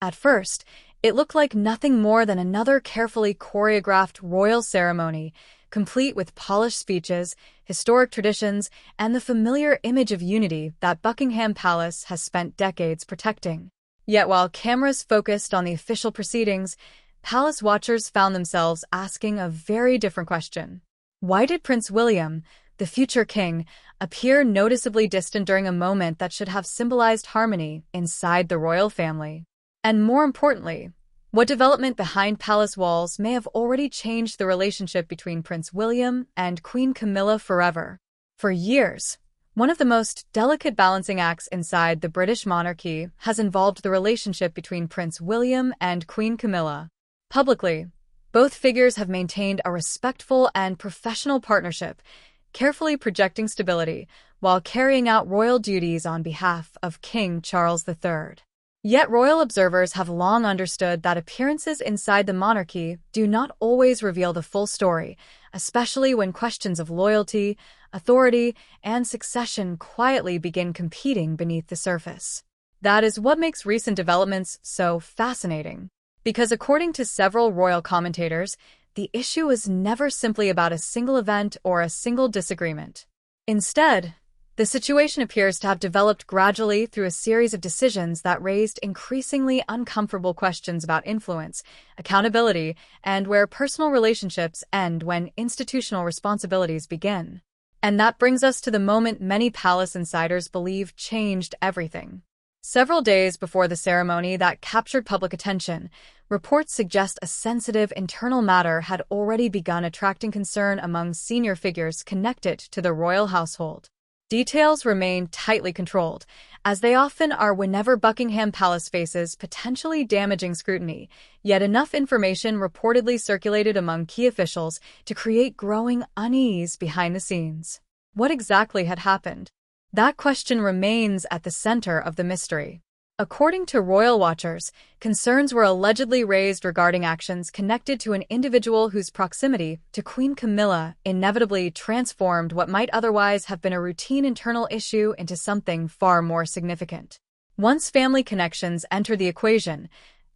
At first, it looked like nothing more than another carefully choreographed royal ceremony, complete with polished speeches, historic traditions, and the familiar image of unity that Buckingham Palace has spent decades protecting. Yet while cameras focused on the official proceedings, palace watchers found themselves asking a very different question. Why did Prince William, the future king, appear noticeably distant during a moment that should have symbolized harmony inside the royal family? And more importantly, what development behind palace walls may have already changed the relationship between Prince William and Queen Camilla forever? For years, one of the most delicate balancing acts inside the British monarchy has involved the relationship between Prince William and Queen Camilla. Publicly, both figures have maintained a respectful and professional partnership, carefully projecting stability while carrying out royal duties on behalf of King Charles III. Yet royal observers have long understood that appearances inside the monarchy do not always reveal the full story, especially when questions of loyalty, authority, and succession quietly begin competing beneath the surface. That is what makes recent developments so fascinating. Because according to several royal commentators, the issue is never simply about a single event or a single disagreement. Instead, the situation appears to have developed gradually through a series of decisions that raised increasingly uncomfortable questions about influence, accountability, and where personal relationships end when institutional responsibilities begin. And that brings us to the moment many palace insiders believe changed everything. Several days before the ceremony that captured public attention, reports suggest a sensitive internal matter had already begun attracting concern among senior figures connected to the royal household. Details remain tightly controlled, as they often are whenever Buckingham Palace faces potentially damaging scrutiny, yet enough information reportedly circulated among key officials to create growing unease behind the scenes. What exactly had happened? That question remains at the center of the mystery. According to royal watchers, concerns were allegedly raised regarding actions connected to an individual whose proximity to Queen Camilla inevitably transformed what might otherwise have been a routine internal issue into something far more significant. Once family connections entered the equation,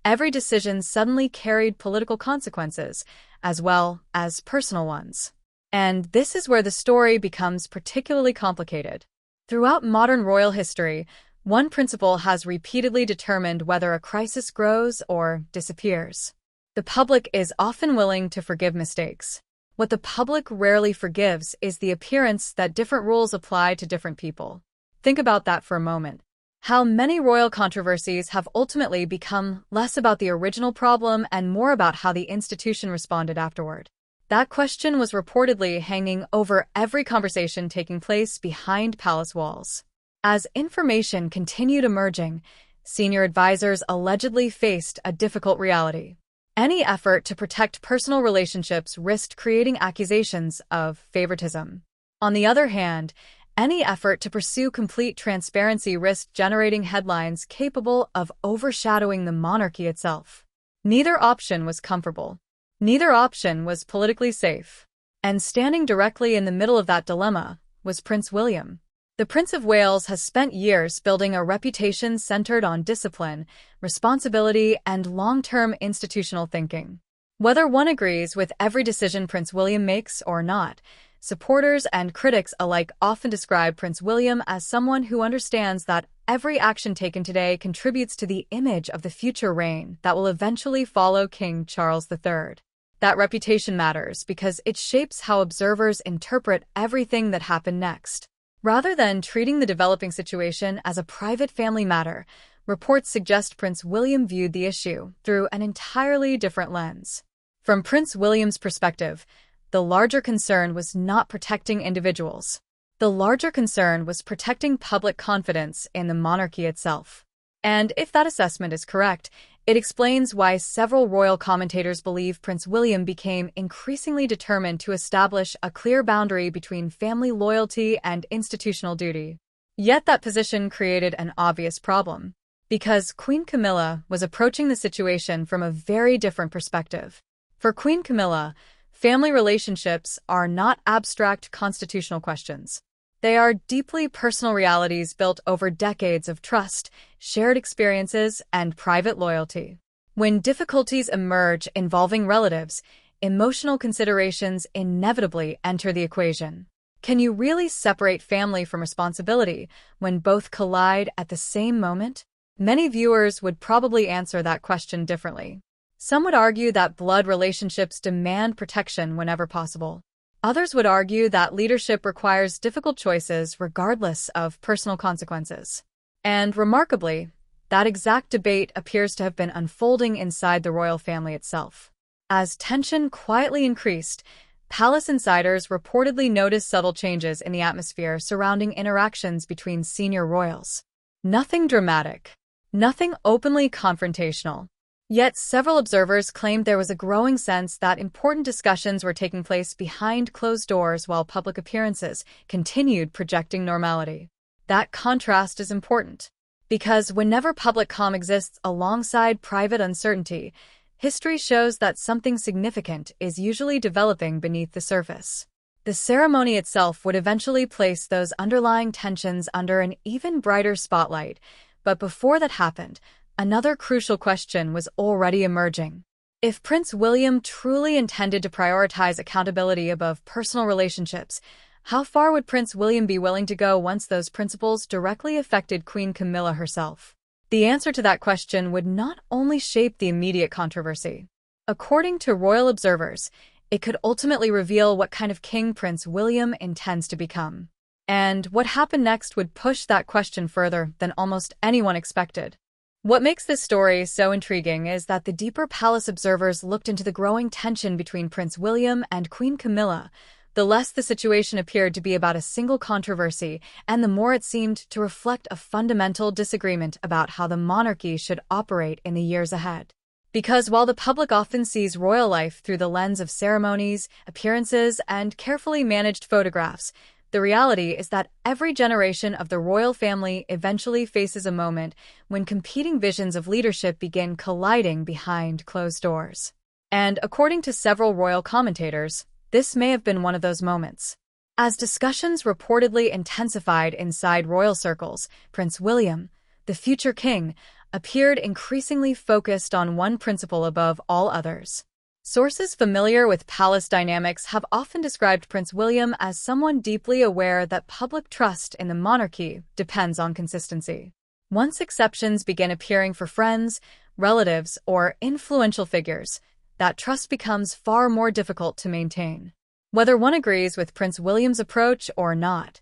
every decision suddenly carried political consequences, as well as personal ones. And this is where the story becomes particularly complicated. Throughout modern royal history, one principle has repeatedly determined whether a crisis grows or disappears. The public is often willing to forgive mistakes. What the public rarely forgives is the appearance that different rules apply to different people. Think about that for a moment. How many royal controversies have ultimately become less about the original problem and more about how the institution responded afterward. That question was reportedly hanging over every conversation taking place behind palace walls. As information continued emerging, senior advisors allegedly faced a difficult reality. Any effort to protect personal relationships risked creating accusations of favoritism. On the other hand, any effort to pursue complete transparency risked generating headlines capable of overshadowing the monarchy itself. Neither option was comfortable. Neither option was politically safe. And standing directly in the middle of that dilemma was Prince William. The Prince of Wales has spent years building a reputation centered on discipline, responsibility, and long-term institutional thinking. Whether one agrees with every decision Prince William makes or not, supporters and critics alike often describe Prince William as someone who understands that every action taken today contributes to the image of the future reign that will eventually follow King Charles III. That reputation matters because it shapes how observers interpret everything that happened next. Rather than treating the developing situation as a private family matter, reports suggest Prince William viewed the issue through an entirely different lens. From Prince William's perspective, the larger concern was not protecting individuals. The larger concern was protecting public confidence in the monarchy itself. And if that assessment is correct, it explains why several royal commentators believe Prince William became increasingly determined to establish a clear boundary between family loyalty and institutional duty. Yet that position created an obvious problem, because Queen Camilla was approaching the situation from a very different perspective. For Queen Camilla, family relationships are not abstract constitutional questions. They are deeply personal realities built over decades of trust, shared experiences, and private loyalty. When difficulties emerge involving relatives, emotional considerations inevitably enter the equation. Can you really separate family from responsibility when both collide at the same moment? Many viewers would probably answer that question differently. Some would argue that blood relationships demand protection whenever possible. Others would argue that leadership requires difficult choices regardless of personal consequences. And remarkably, that exact debate appears to have been unfolding inside the royal family itself. As tension quietly increased, palace insiders reportedly noticed subtle changes in the atmosphere surrounding interactions between senior royals. Nothing dramatic, nothing openly confrontational. Yet several observers claimed there was a growing sense that important discussions were taking place behind closed doors while public appearances continued projecting normality. That contrast is important, because whenever public calm exists alongside private uncertainty, history shows that something significant is usually developing beneath the surface. The ceremony itself would eventually place those underlying tensions under an even brighter spotlight, but before that happened, another crucial question was already emerging. If Prince William truly intended to prioritize accountability above personal relationships, how far would Prince William be willing to go once those principles directly affected Queen Camilla herself? The answer to that question would not only shape the immediate controversy. According to royal observers, it could ultimately reveal what kind of king Prince William intends to become. And what happened next would push that question further than almost anyone expected. What makes this story so intriguing is that the deeper palace observers looked into the growing tension between Prince William and Queen Camilla, the less the situation appeared to be about a single controversy, and the more it seemed to reflect a fundamental disagreement about how the monarchy should operate in the years ahead. Because while the public often sees royal life through the lens of ceremonies, appearances, and carefully managed photographs, the reality is that every generation of the royal family eventually faces a moment when competing visions of leadership begin colliding behind closed doors. And according to several royal commentators, this may have been one of those moments. As discussions reportedly intensified inside royal circles, Prince William, the future king, appeared increasingly focused on one principle above all others. Sources familiar with palace dynamics have often described Prince William as someone deeply aware that public trust in the monarchy depends on consistency. Once exceptions begin appearing for friends, relatives, or influential figures, that trust becomes far more difficult to maintain. Whether one agrees with Prince William's approach or not,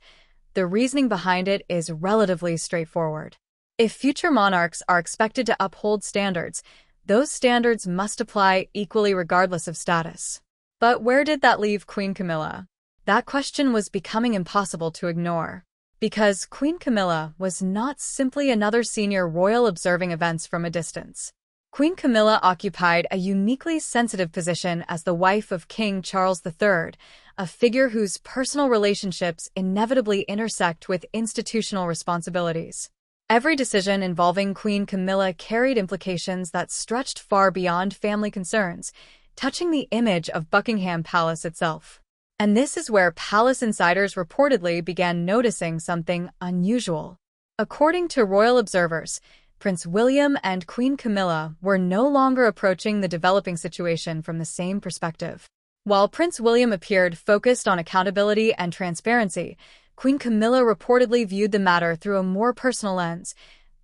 the reasoning behind it is relatively straightforward. If future monarchs are expected to uphold standards, those standards must apply equally regardless of status. But where did that leave Queen Camilla? That question was becoming impossible to ignore, because Queen Camilla was not simply another senior royal observing events from a distance. Queen Camilla occupied a uniquely sensitive position as the wife of King Charles III, a figure whose personal relationships inevitably intersect with institutional responsibilities. Every decision involving Queen Camilla carried implications that stretched far beyond family concerns, touching the image of Buckingham Palace itself. And this is where palace insiders reportedly began noticing something unusual. According to royal observers, Prince William and Queen Camilla were no longer approaching the developing situation from the same perspective. While Prince William appeared focused on accountability and transparency, Queen Camilla reportedly viewed the matter through a more personal lens,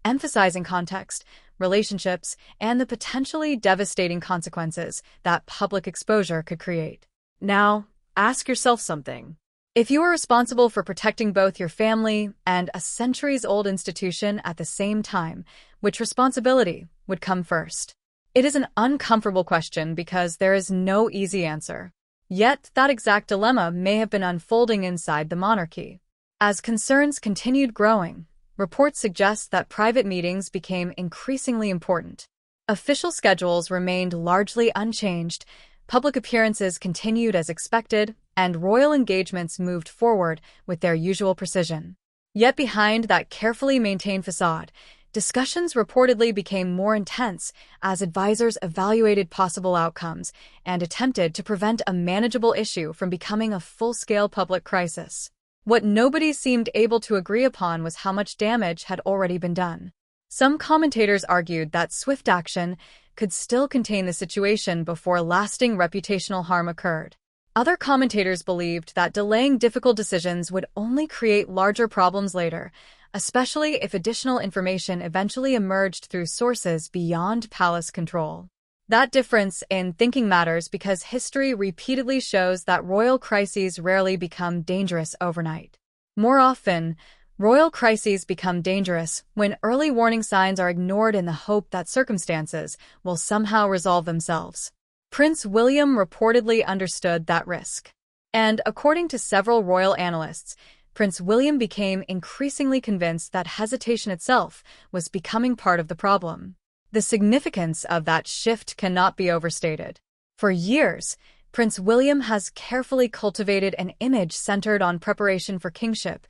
emphasizing context, relationships, and the potentially devastating consequences that public exposure could create. Now, ask yourself something. If you were responsible for protecting both your family and a centuries-old institution at the same time, which responsibility would come first? It is an uncomfortable question because there is no easy answer. Yet, that exact dilemma may have been unfolding inside the monarchy. As concerns continued growing, reports suggest that private meetings became increasingly important. Official schedules remained largely unchanged, public appearances continued as expected, and royal engagements moved forward with their usual precision. Yet behind that carefully maintained facade, discussions reportedly became more intense as advisors evaluated possible outcomes and attempted to prevent a manageable issue from becoming a full-scale public crisis. What nobody seemed able to agree upon was how much damage had already been done. Some commentators argued that swift action could still contain the situation before lasting reputational harm occurred. Other commentators believed that delaying difficult decisions would only create larger problems later, especially if additional information eventually emerged through sources beyond palace control. That difference in thinking matters because history repeatedly shows that royal crises rarely become dangerous overnight. More often, royal crises become dangerous when early warning signs are ignored in the hope that circumstances will somehow resolve themselves. Prince William reportedly understood that risk. And according to several royal analysts, Prince William became increasingly convinced that hesitation itself was becoming part of the problem. The significance of that shift cannot be overstated. For years, Prince William has carefully cultivated an image centered on preparation for kingship,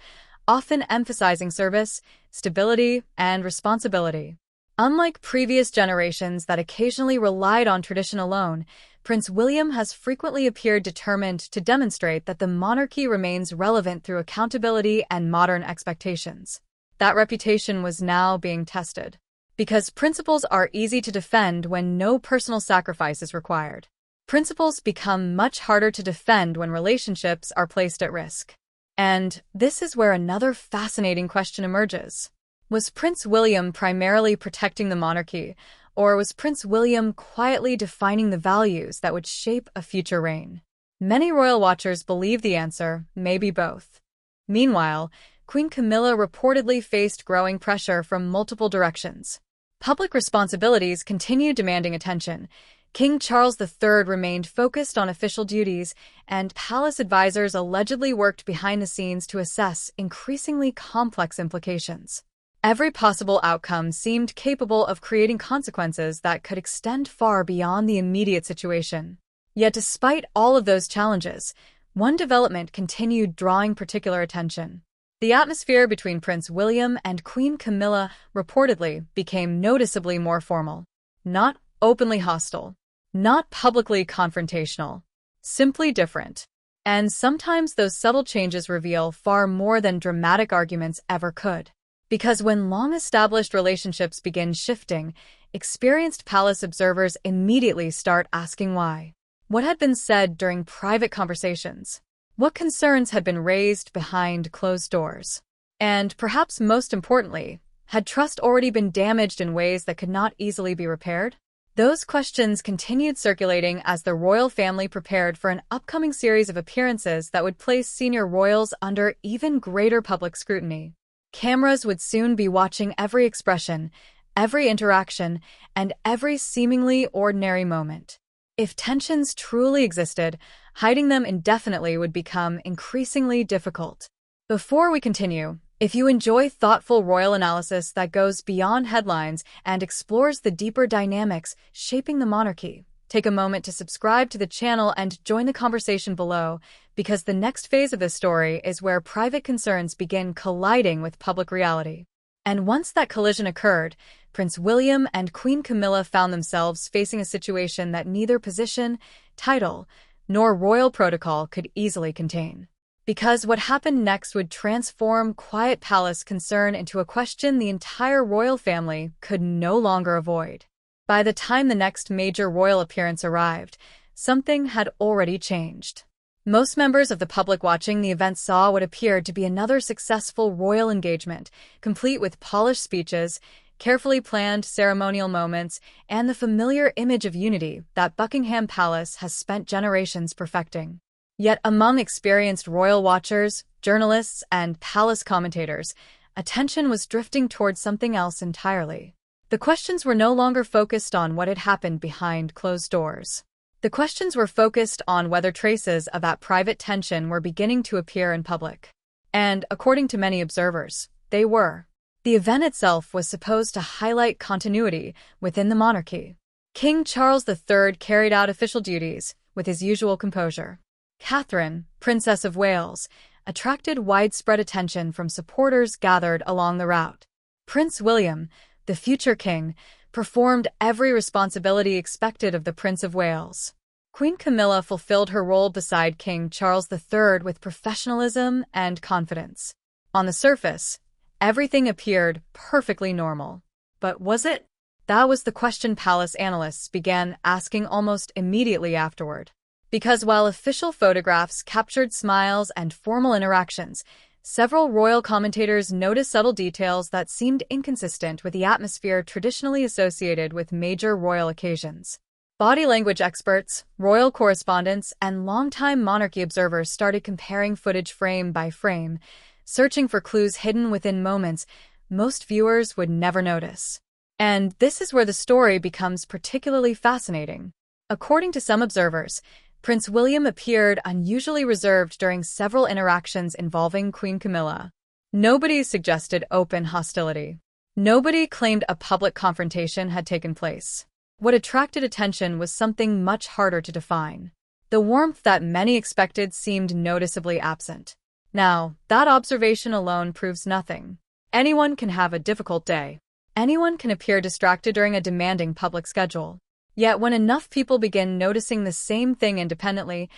often emphasizing service, stability, and responsibility. Unlike previous generations that occasionally relied on tradition alone, Prince William has frequently appeared determined to demonstrate that the monarchy remains relevant through accountability and modern expectations. That reputation was now being tested. Because principles are easy to defend when no personal sacrifice is required. Principles become much harder to defend when relationships are placed at risk. And this is where another fascinating question emerges. Was Prince William primarily protecting the monarchy, or was Prince William quietly defining the values that would shape a future reign? Many royal watchers believe the answer may be both. Meanwhile, Queen Camilla reportedly faced growing pressure from multiple directions. Public responsibilities continued demanding attention. King Charles III remained focused on official duties, and palace advisors allegedly worked behind the scenes to assess increasingly complex implications. Every possible outcome seemed capable of creating consequences that could extend far beyond the immediate situation. Yet despite all of those challenges, one development continued drawing particular attention. The atmosphere between Prince William and Queen Camilla reportedly became noticeably more formal. Not openly hostile. Not publicly confrontational. Simply different. And sometimes those subtle changes reveal far more than dramatic arguments ever could. Because when long-established relationships begin shifting, experienced palace observers immediately start asking why. What had been said during private conversations? What concerns had been raised behind closed doors? And perhaps most importantly, had trust already been damaged in ways that could not easily be repaired? Those questions continued circulating as the royal family prepared for an upcoming series of appearances that would place senior royals under even greater public scrutiny. Cameras would soon be watching every expression, every interaction, and every seemingly ordinary moment. If tensions truly existed, hiding them indefinitely would become increasingly difficult. Before we continue, if you enjoy thoughtful royal analysis that goes beyond headlines and explores the deeper dynamics shaping the monarchy, take a moment to subscribe to the channel and join the conversation below, because the next phase of this story is where private concerns begin colliding with public reality. And once that collision occurred, Prince William and Queen Camilla found themselves facing a situation that neither position, title, nor royal protocol could easily contain. Because what happened next would transform quiet palace concern into a question the entire royal family could no longer avoid. By the time the next major royal appearance arrived, something had already changed. Most members of the public watching the event saw what appeared to be another successful royal engagement, complete with polished speeches, carefully planned ceremonial moments, and the familiar image of unity that Buckingham Palace has spent generations perfecting. Yet among experienced royal watchers, journalists, and palace commentators, attention was drifting towards something else entirely. The questions were no longer focused on what had happened behind closed doors. The questions were focused on whether traces of that private tension were beginning to appear in public. And, according to many observers, they were. The event itself was supposed to highlight continuity within the monarchy. King Charles III carried out official duties with his usual composure. Catherine, Princess of Wales, attracted widespread attention from supporters gathered along the route. Prince William, the future king, performed every responsibility expected of the Prince of Wales. Queen Camilla fulfilled her role beside King Charles III with professionalism and confidence. On the surface, everything appeared perfectly normal. But was it? That was the question palace analysts began asking almost immediately afterward. Because while official photographs captured smiles and formal interactions, several royal commentators noticed subtle details that seemed inconsistent with the atmosphere traditionally associated with major royal occasions. Body language experts, royal correspondents, and longtime monarchy observers started comparing footage frame by frame, searching for clues hidden within moments most viewers would never notice. And this is where the story becomes particularly fascinating. According to some observers, Prince William appeared unusually reserved during several interactions involving Queen Camilla. Nobody suggested open hostility. Nobody claimed a public confrontation had taken place. What attracted attention was something much harder to define. The warmth that many expected seemed noticeably absent. Now, that observation alone proves nothing. Anyone can have a difficult day. Anyone can appear distracted during a demanding public schedule. Yet when enough people begin noticing the same thing independently,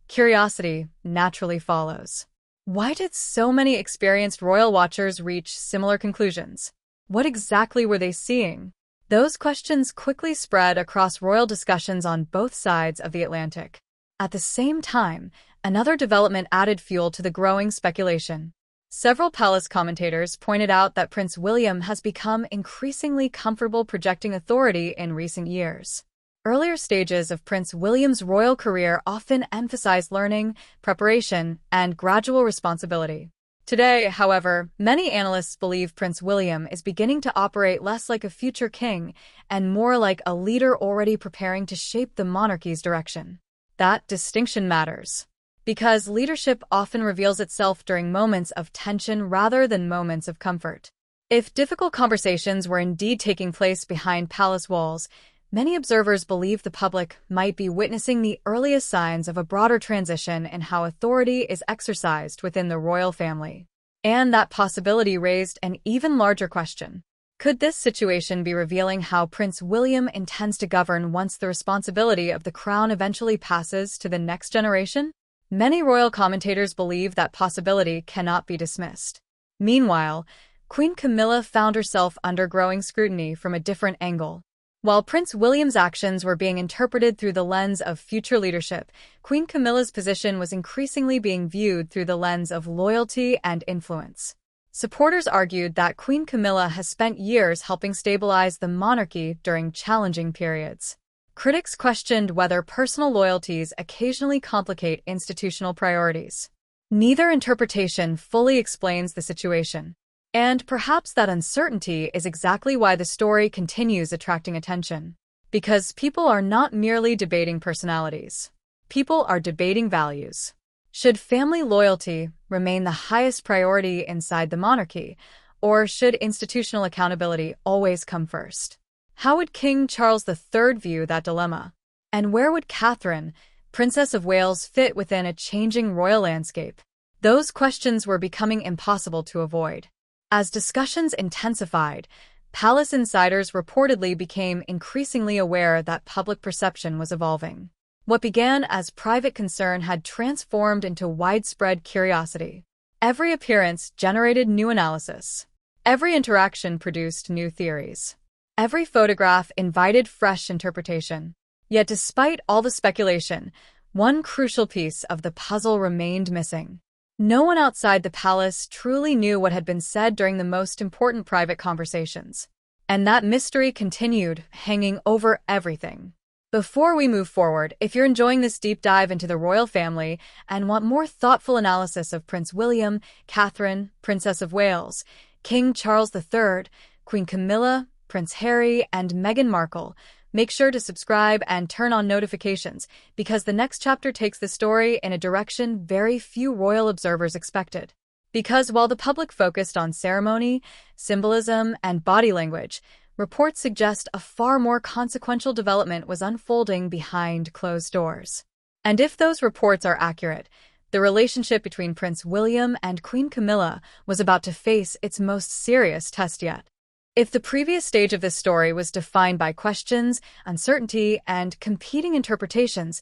curiosity naturally follows. Why did so many experienced royal watchers reach similar conclusions? What exactly were they seeing? Those questions quickly spread across royal discussions on both sides of the Atlantic. At the same time, another development added fuel to the growing speculation. Several palace commentators pointed out that Prince William has become increasingly comfortable projecting authority in recent years. Earlier stages of Prince William's royal career often emphasized learning, preparation, and gradual responsibility. Today, however, many analysts believe Prince William is beginning to operate less like a future king and more like a leader already preparing to shape the monarchy's direction. That distinction matters, because leadership often reveals itself during moments of tension rather than moments of comfort. If difficult conversations were indeed taking place behind palace walls, many observers believe the public might be witnessing the earliest signs of a broader transition in how authority is exercised within the royal family. And that possibility raised an even larger question. Could this situation be revealing how Prince William intends to govern once the responsibility of the crown eventually passes to the next generation? Many royal commentators believe that possibility cannot be dismissed. Meanwhile, Queen Camilla found herself under growing scrutiny from a different angle. While Prince William's actions were being interpreted through the lens of future leadership, Queen Camilla's position was increasingly being viewed through the lens of loyalty and influence. Supporters argued that Queen Camilla has spent years helping stabilize the monarchy during challenging periods. Critics questioned whether personal loyalties occasionally complicate institutional priorities. Neither interpretation fully explains the situation. And perhaps that uncertainty is exactly why the story continues attracting attention. Because people are not merely debating personalities. People are debating values. Should family loyalty remain the highest priority inside the monarchy, or should institutional accountability always come first? How would King Charles III view that dilemma? And where would Catherine, Princess of Wales, fit within a changing royal landscape? Those questions were becoming impossible to avoid. As discussions intensified, palace insiders reportedly became increasingly aware that public perception was evolving. What began as private concern had transformed into widespread curiosity. Every appearance generated new analysis. Every interaction produced new theories. Every photograph invited fresh interpretation. Yet despite all the speculation, one crucial piece of the puzzle remained missing. No one outside the palace truly knew what had been said during the most important private conversations. And that mystery continued, hanging over everything. Before we move forward, if you're enjoying this deep dive into the royal family and want more thoughtful analysis of Prince William, Catherine, Princess of Wales, King Charles III, Queen Camilla, Prince Harry, and Meghan Markle, make sure to subscribe and turn on notifications, because the next chapter takes the story in a direction very few royal observers expected. Because while the public focused on ceremony, symbolism, and body language, reports suggest a far more consequential development was unfolding behind closed doors. And if those reports are accurate, the relationship between Prince William and Queen Camilla was about to face its most serious test yet. If the previous stage of this story was defined by questions, uncertainty, and competing interpretations,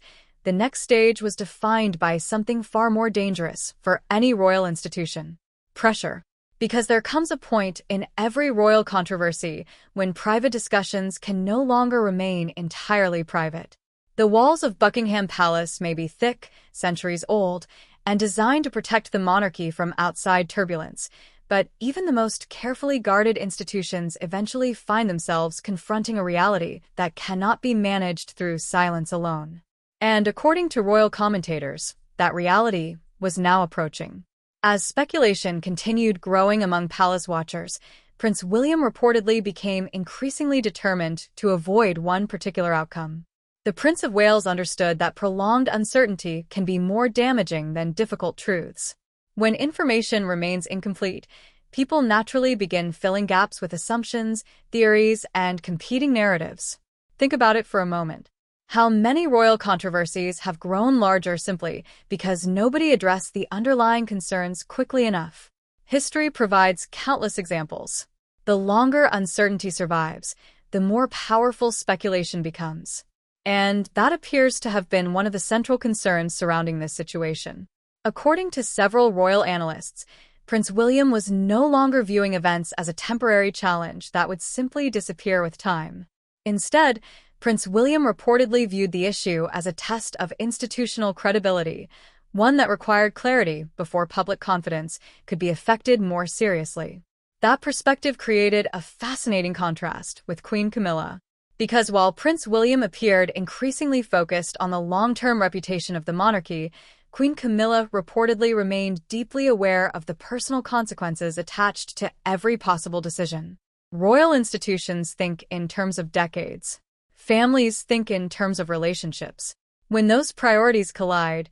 the next stage was defined by something far more dangerous for any royal institution: pressure. Because there comes a point in every royal controversy when private discussions can no longer remain entirely private. The walls of Buckingham Palace may be thick, centuries old, and designed to protect the monarchy from outside turbulence, but even the most carefully guarded institutions eventually find themselves confronting a reality that cannot be managed through silence alone. And according to royal commentators, that reality was now approaching. As speculation continued growing among palace watchers, Prince William reportedly became increasingly determined to avoid one particular outcome. The Prince of Wales understood that prolonged uncertainty can be more damaging than difficult truths. When information remains incomplete, people naturally begin filling gaps with assumptions, theories, and competing narratives. Think about it for a moment. How many royal controversies have grown larger simply because nobody addressed the underlying concerns quickly enough. History provides countless examples. The longer uncertainty survives, the more powerful speculation becomes. And that appears to have been one of the central concerns surrounding this situation. According to several royal analysts, Prince William was no longer viewing events as a temporary challenge that would simply disappear with time. Instead, Prince William reportedly viewed the issue as a test of institutional credibility, one that required clarity before public confidence could be affected more seriously. That perspective created a fascinating contrast with Queen Camilla, because while Prince William appeared increasingly focused on the long-term reputation of the monarchy, Queen Camilla reportedly remained deeply aware of the personal consequences attached to every possible decision. Royal institutions think in terms of decades. Families think in terms of relationships. When those priorities collide,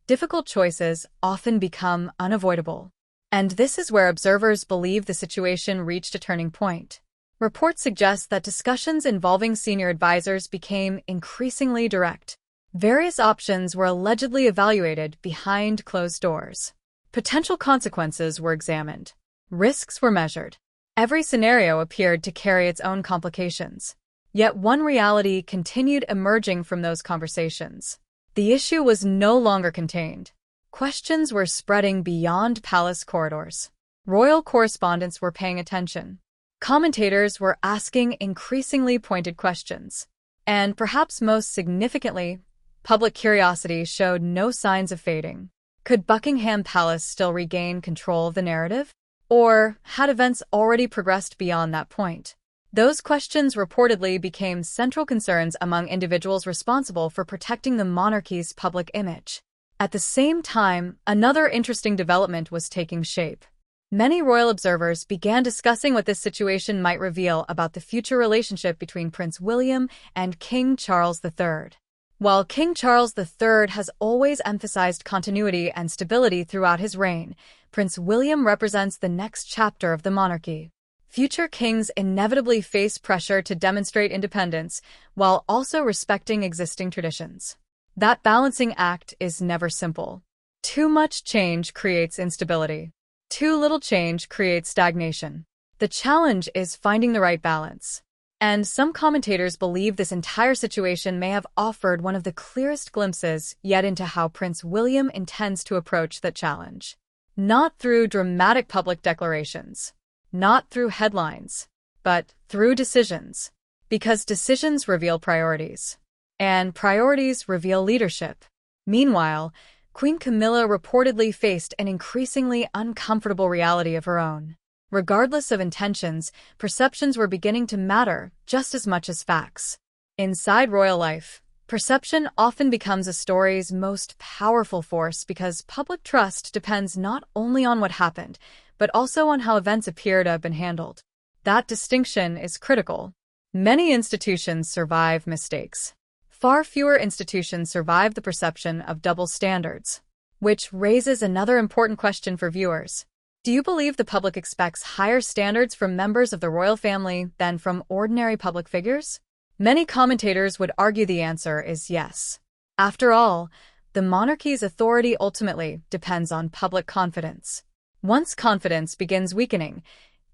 difficult choices often become unavoidable. And this is where observers believe the situation reached a turning point. Reports suggest that discussions involving senior advisors became increasingly direct. Various options were allegedly evaluated behind closed doors. Potential consequences were examined. Risks were measured. Every scenario appeared to carry its own complications. Yet one reality continued emerging from those conversations. The issue was no longer contained. Questions were spreading beyond palace corridors. Royal correspondents were paying attention. Commentators were asking increasingly pointed questions. And perhaps most significantly, public curiosity showed no signs of fading. Could Buckingham Palace still regain control of the narrative? Or had events already progressed beyond that point? Those questions reportedly became central concerns among individuals responsible for protecting the monarchy's public image. At the same time, another interesting development was taking shape. Many royal observers began discussing what this situation might reveal about the future relationship between Prince William and King Charles III. While King Charles III has always emphasized continuity and stability throughout his reign, Prince William represents the next chapter of the monarchy. Future kings inevitably face pressure to demonstrate independence while also respecting existing traditions. That balancing act is never simple. Too much change creates instability. Too little change creates stagnation. The challenge is finding the right balance. And some commentators believe this entire situation may have offered one of the clearest glimpses yet into how Prince William intends to approach that challenge. Not through dramatic public declarations. Not through headlines, but through decisions. Because decisions reveal priorities. And priorities reveal leadership. Meanwhile, Queen Camilla reportedly faced an increasingly uncomfortable reality of her own. Regardless of intentions, perceptions were beginning to matter just as much as facts. Inside royal life, perception often becomes a story's most powerful force because public trust depends not only on what happened, but also on how events appear to have been handled. That distinction is critical. Many institutions survive mistakes. Far fewer institutions survive the perception of double standards, which raises another important question for viewers. Do you believe the public expects higher standards from members of the royal family than from ordinary public figures? Many commentators would argue the answer is yes. After all, the monarchy's authority ultimately depends on public confidence. Once confidence begins weakening,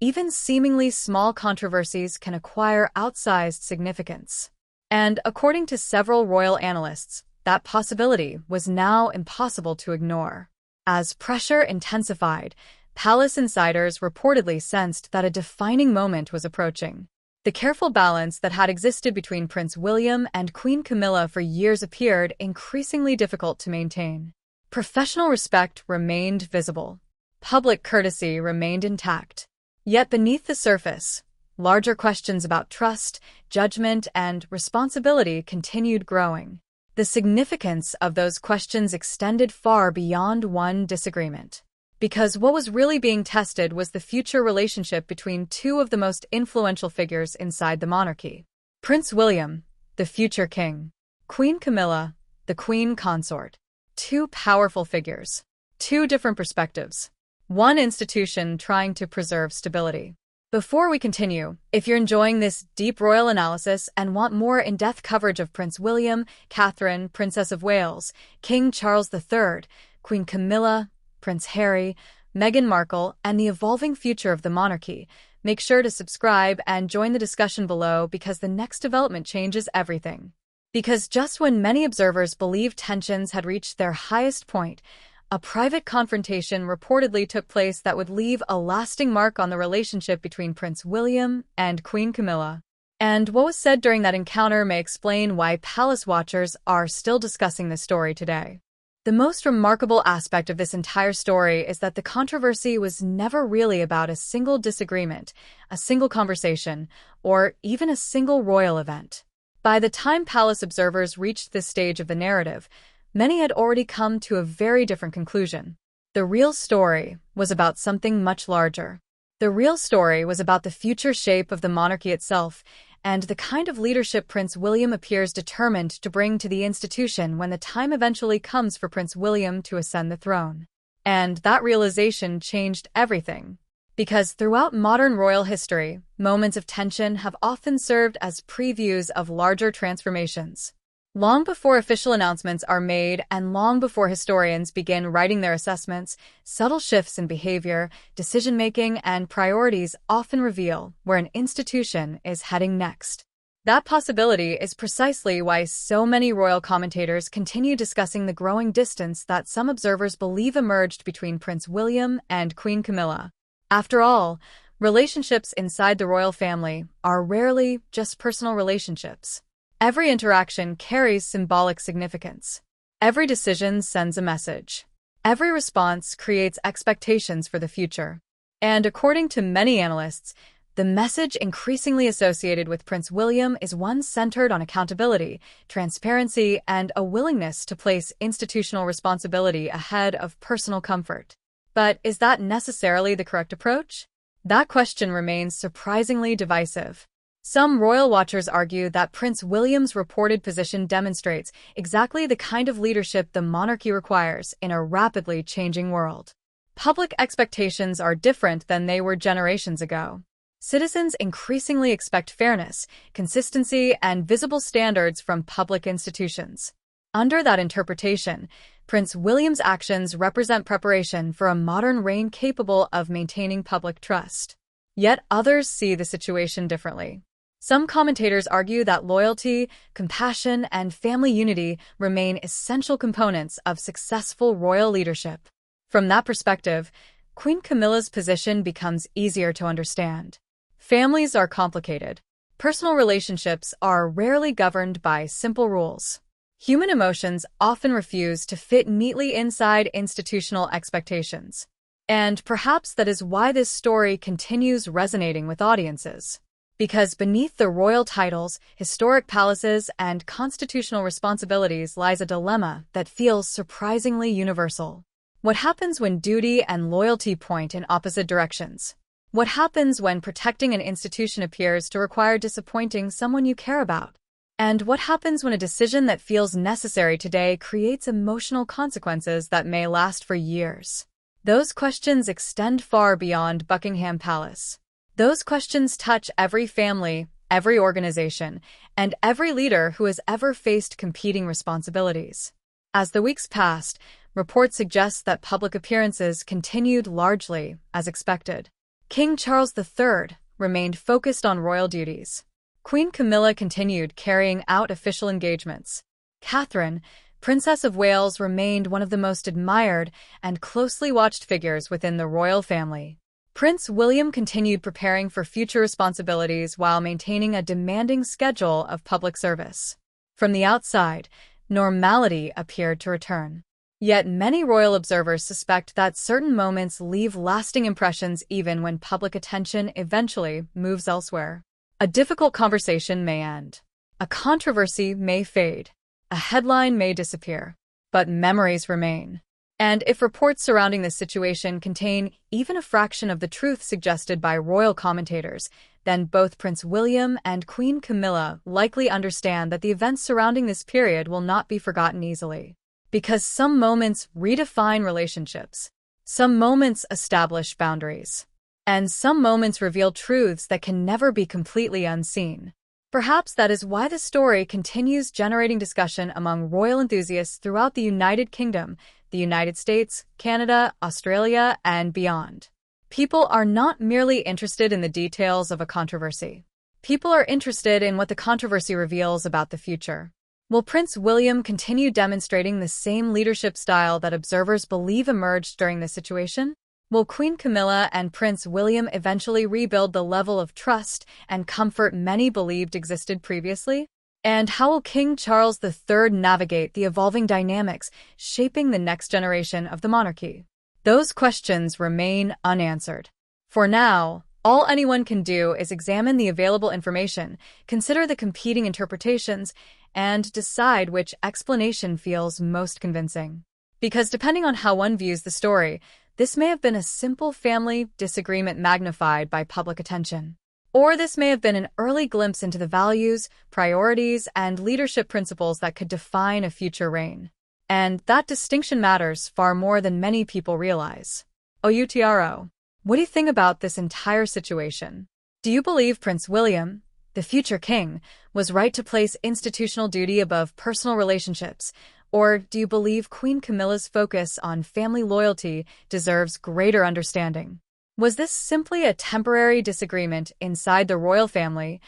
even seemingly small controversies can acquire outsized significance. And according to several royal analysts, that possibility was now impossible to ignore. As pressure intensified, palace insiders reportedly sensed that a defining moment was approaching. The careful balance that had existed between Prince William and Queen Camilla for years appeared increasingly difficult to maintain. Professional respect remained visible. Public courtesy remained intact. Yet beneath the surface, larger questions about trust, judgment, and responsibility continued growing. The significance of those questions extended far beyond one disagreement. Because what was really being tested was the future relationship between two of the most influential figures inside the monarchy. Prince William, the future king. Queen Camilla, the queen consort. Two powerful figures. Two different perspectives. One institution trying to preserve stability. Before we continue, if you're enjoying this deep royal analysis and want more in-depth coverage of Prince William, Catherine, Princess of Wales, King Charles III, Queen Camilla, Prince Harry, Meghan Markle, and the evolving future of the monarchy, make sure to subscribe and join the discussion below because the next development changes everything. Because just when many observers believed tensions had reached their highest point, a private confrontation reportedly took place that would leave a lasting mark on the relationship between Prince William and Queen Camilla. And what was said during that encounter may explain why palace watchers are still discussing this story today. The most remarkable aspect of this entire story is that the controversy was never really about a single disagreement, a single conversation, or even a single royal event. By the time palace observers reached this stage of the narrative, many had already come to a very different conclusion. The real story was about something much larger. The real story was about the future shape of the monarchy itself, and the kind of leadership Prince William appears determined to bring to the institution when the time eventually comes for Prince William to ascend the throne. And that realization changed everything. Because throughout modern royal history, moments of tension have often served as previews of larger transformations. Long before official announcements are made and long before historians begin writing their assessments, subtle shifts in behavior, decision-making, and priorities often reveal where an institution is heading next. That possibility is precisely why so many royal commentators continue discussing the growing distance that some observers believe emerged between Prince William and Queen Camilla. After all, relationships inside the royal family are rarely just personal relationships. Every interaction carries symbolic significance. Every decision sends a message. Every response creates expectations for the future. And according to many analysts, the message increasingly associated with Prince William is one centered on accountability, transparency, and a willingness to place institutional responsibility ahead of personal comfort. But is that necessarily the correct approach? That question remains surprisingly divisive. Some royal watchers argue that Prince William's reported position demonstrates exactly the kind of leadership the monarchy requires in a rapidly changing world. Public expectations are different than they were generations ago. Citizens increasingly expect fairness, consistency, and visible standards from public institutions. Under that interpretation, Prince William's actions represent preparation for a modern reign capable of maintaining public trust. Yet others see the situation differently. Some commentators argue that loyalty, compassion, and family unity remain essential components of successful royal leadership. From that perspective, Queen Camilla's position becomes easier to understand. Families are complicated. Personal relationships are rarely governed by simple rules. Human emotions often refuse to fit neatly inside institutional expectations. And perhaps that is why this story continues resonating with audiences. Because beneath the royal titles, historic palaces, and constitutional responsibilities lies a dilemma that feels surprisingly universal. What happens when duty and loyalty point in opposite directions? What happens when protecting an institution appears to require disappointing someone you care about? And what happens when a decision that feels necessary today creates emotional consequences that may last for years? Those questions extend far beyond Buckingham Palace. Those questions touch every family, every organization, and every leader who has ever faced competing responsibilities. As the weeks passed, reports suggest that public appearances continued largely as expected. King Charles III remained focused on royal duties. Queen Camilla continued carrying out official engagements. Catherine, Princess of Wales remained one of the most admired and closely watched figures within the royal family. Prince William continued preparing for future responsibilities while maintaining a demanding schedule of public service. From the outside, normality appeared to return. Yet many royal observers suspect that certain moments leave lasting impressions even when public attention eventually moves elsewhere. A difficult conversation may end. A controversy may fade. A headline may disappear. But memories remain. And if reports surrounding this situation contain even a fraction of the truth suggested by royal commentators, then both Prince William and Queen Camilla likely understand that the events surrounding this period will not be forgotten easily. Because some moments redefine relationships, some moments establish boundaries, and some moments reveal truths that can never be completely unseen. Perhaps that is why the story continues generating discussion among royal enthusiasts throughout the United Kingdom, the United States, Canada, Australia, and beyond. People are not merely interested in the details of a controversy. People are interested in what the controversy reveals about the future. Will Prince William continue demonstrating the same leadership style that observers believe emerged during this situation? Will Queen Camilla and Prince William eventually rebuild the level of trust and comfort many believed existed previously? And how will King Charles III navigate the evolving dynamics shaping the next generation of the monarchy? Those questions remain unanswered. For now, all anyone can do is examine the available information, consider the competing interpretations, and decide which explanation feels most convincing. Because depending on how one views the story, this may have been a simple family disagreement magnified by public attention. Or this may have been an early glimpse into the values, priorities, and leadership principles that could define a future reign. And that distinction matters far more than many people realize. OUTRO. What do you think about this entire situation? Do you believe Prince William, the future king, was right to place institutional duty above personal relationships? Or do you believe Queen Camilla's focus on family loyalty deserves greater understanding? Was this simply a temporary disagreement inside the royal family,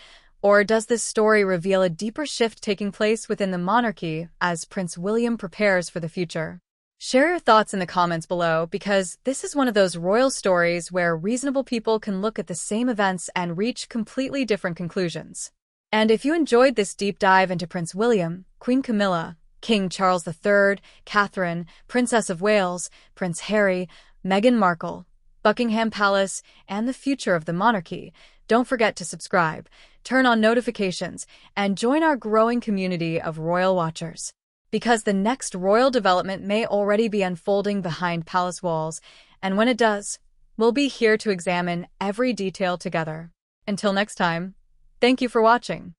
or does this story reveal a deeper shift taking place within the monarchy as Prince William prepares for the future? Share your thoughts in the comments below, because this is one of those royal stories where reasonable people can look at the same events and reach completely different conclusions. And if you enjoyed this deep dive into Prince William, Queen Camilla, King Charles III, Catherine, Princess of Wales, Prince Harry, Meghan Markle, Buckingham Palace, and the future of the monarchy, don't forget to subscribe, turn on notifications, and join our growing community of royal watchers. Because the next royal development may already be unfolding behind palace walls, and when it does, we'll be here to examine every detail together. Until next time, thank you for watching.